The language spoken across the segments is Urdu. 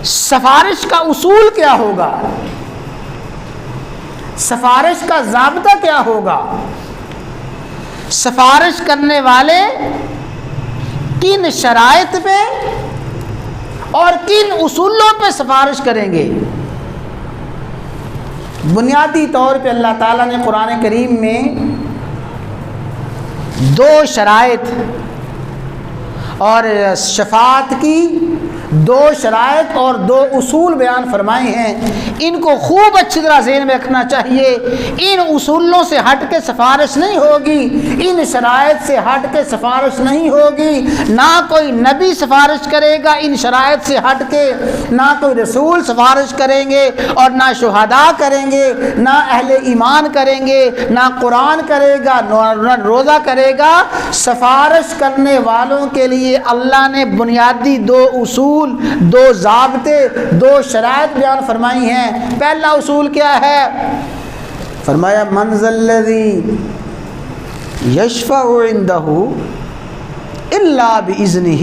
سفارش کا اصول کیا ہوگا، سفارش کا ضابطہ کیا ہوگا، سفارش کرنے والے کن شرائط پہ اور کن اصولوں پہ سفارش کریں گے۔ بنیادی طور پہ اللہ تعالیٰ نے قرآن کریم میں دو شرائط اور شفاعت کی دو شرائط اور دو اصول بیان فرمائے ہیں، ان کو خوب اچھی طرح ذہن میں رکھنا چاہیے۔ ان اصولوں سے ہٹ کے سفارش نہیں ہوگی، ان شرائط سے ہٹ کے سفارش نہیں ہوگی، نہ کوئی نبی سفارش کرے گا ان شرائط سے ہٹ کے، نہ کوئی رسول سفارش کریں گے، اور نہ شہداء کریں گے، نہ اہل ایمان کریں گے، نہ قرآن کرے گا، نہ روزہ کرے گا۔ سفارش کرنے والوں کے لیے اللہ نے بنیادی دو اصول، دو ضابطے، دو شرائط بیان فرمائی ہیں۔ پہلا اصول کیا ہے؟ فرمایا من ذا الذی یشفع عندہ الا باذنہ،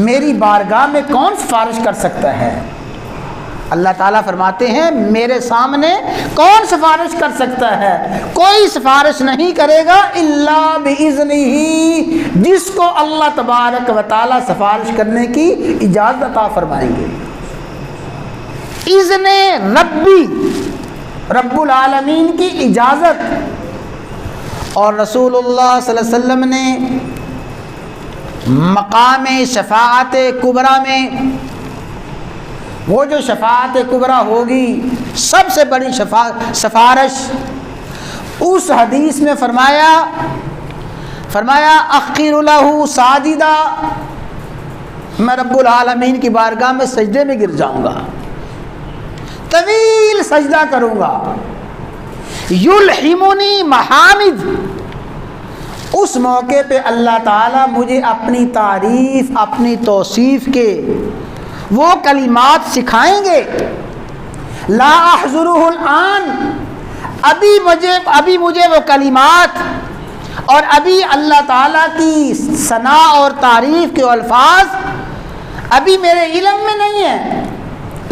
میری بارگاہ میں کون سفارش کر سکتا ہے؟ اللہ تعالیٰ فرماتے ہیں میرے سامنے کون سفارش کر سکتا ہے؟ کوئی سفارش نہیں کرے گا الا باذنہ، جس کو اللہ تبارک و تعالیٰ سفارش کرنے کی اجازت عطا فرمائیں گے۔ اذن ربی، رب العالمین کی اجازت۔ اور رسول اللہ صلی اللہ علیہ وسلم نے مقام شفاعت کبریٰ میں، وہ جو شفاعت کبریٰ ہوگی سب سے بڑی سفارش، اس حدیث میں فرمایا اخر لہ ساجدہ، میں رب العالمین کی بارگاہ میں سجدے میں گر جاؤں گا، طویل سجدہ کروں گا۔ یلہمنی محامد، اس موقع پہ اللہ تعالیٰ مجھے اپنی تعریف، اپنی توصیف کے وہ کلمات سکھائیں گے۔ لا احضرہ الآن، ابھی مجھے وہ کلمات اور ابھی اللہ تعالیٰ کی ثنا اور تعریف کے الفاظ ابھی میرے علم میں نہیں ہے۔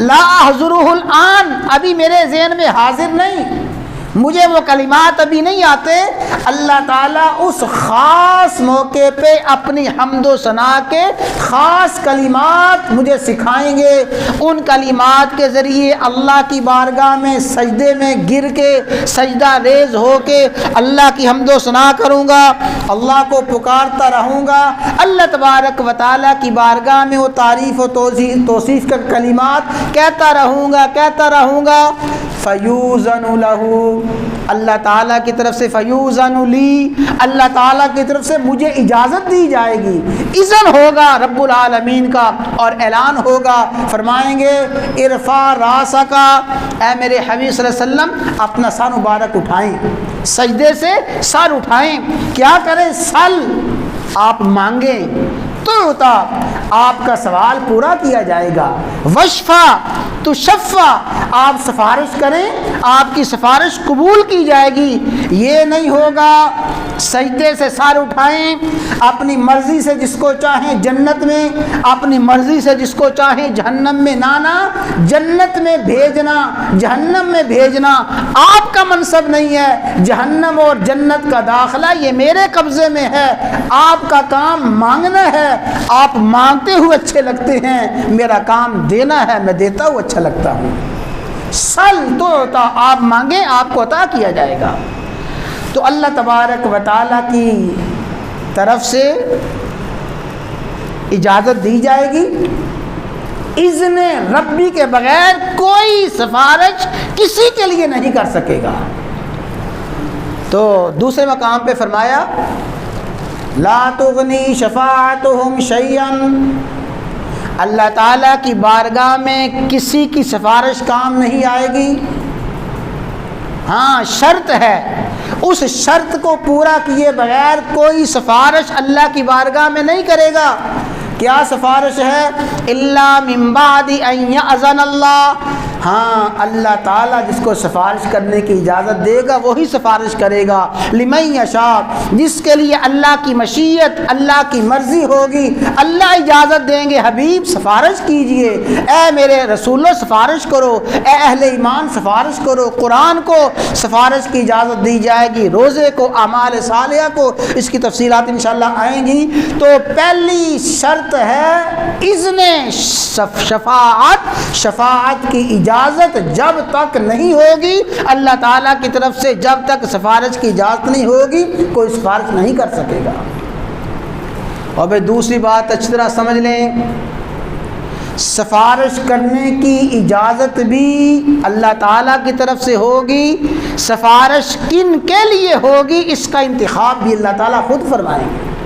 لا احضرہ الآن، ابھی میرے ذہن میں حاضر نہیں، مجھے وہ کلمات ابھی نہیں آتے۔ اللہ تعالیٰ اس خاص موقع پہ اپنی حمد و ثنا کے خاص کلمات مجھے سکھائیں گے۔ ان کلمات کے ذریعے اللہ کی بارگاہ میں سجدے میں گر کے، سجدہ ریز ہو کے اللہ کی حمد و ثنا کروں گا، اللہ کو پکارتا رہوں گا، اللہ تبارک و تعالیٰ کی بارگاہ میں وہ تعریف و توصیف کا کلمات کہتا رہوں گا۔ فیوزن لہ، اللہ تعالیٰ کی طرف سے، فیوزن لی، اللہ تعالیٰ کی طرف سے مجھے اجازت دی جائے گی، اذن ہوگا رب العالمین کا، اور اعلان ہوگا، فرمائیں گے ارفع راسک، اے میرے حبیب صلی اللہ علیہ وسلم اپنا سر مبارک اٹھائیں، سجدے سے سر اٹھائیں، کیا کریں؟ سل، آپ مانگیں، تو ہوتا آپ کا سوال پورا کیا جائے گا، وشفا تو شفا، آپ سفارش کریں، آپ کی سفارش قبول کی جائے گی۔ یہ نہیں ہوگا سجدے سے سر اٹھائیں، اپنی مرضی سے جس کو چاہیں جنت میں، اپنی مرضی سے جس کو چاہیں جہنم میں، نانا جنت میں بھیجنا، جہنم میں بھیجنا آپ کا منصب نہیں ہے، جہنم اور جنت کا داخلہ یہ میرے قبضے میں ہے، آپ کا کام مانگنا ہے، آپ مانگتے ہوئے اچھے لگتے ہیں، میرا کام دینا ہے، میں دیتا ہوں اچھا لگتا ہوں۔ سل تو ہوتا، آپ مانگیں آپ کو عطا کیا جائے گا۔ تو اللہ تبارک و تعالیٰ کی طرف سے اجازت دی جائے گی، اذن ربی کے بغیر کوئی سفارش کسی کے لیے نہیں کر سکے گا۔ تو دوسرے مقام پہ فرمایا لا تغنی شفاعتہم شیئا، اللہ تعالیٰ کی بارگاہ میں کسی کی سفارش کام نہیں آئے گی۔ ہاں شرط ہے، اس شرط کو پورا کیے بغیر کوئی سفارش اللہ کی بارگاہ میں نہیں کرے گا۔ کیا سفارش ہے؟ الا من بعد ان یأذن اللہ، ہاں اللہ تعالیٰ جس کو سفارش کرنے کی اجازت دے گا وہی سفارش کرے گا، لمن یشاء، جس کے لیے اللہ کی مشیت، اللہ کی مرضی ہوگی، اللہ اجازت دیں گے حبیب سفارش کیجئے، اے میرے رسولو سفارش کرو، اے اہل ایمان سفارش کرو، قرآن کو سفارش کی اجازت دی جائے گی، روزے کو، اعمال صالحہ کو، اس کی تفصیلات انشاءاللہ آئیں گی۔ تو پہلی شرط ہے اذن شفاعت کی اجازت جب تک نہیں ہوگی اللہ تعالیٰ کی طرف سے، جب تک سفارش کی اجازت نہیں ہوگی کوئی سفارش نہیں کر سکے گا۔ اور پھر دوسری بات اچھی طرح سمجھ لیں، سفارش کرنے کی اجازت بھی اللہ تعالیٰ کی طرف سے ہوگی، سفارش کن کے لیے ہوگی اس کا انتخاب بھی اللہ تعالیٰ خود فرمائیں گے۔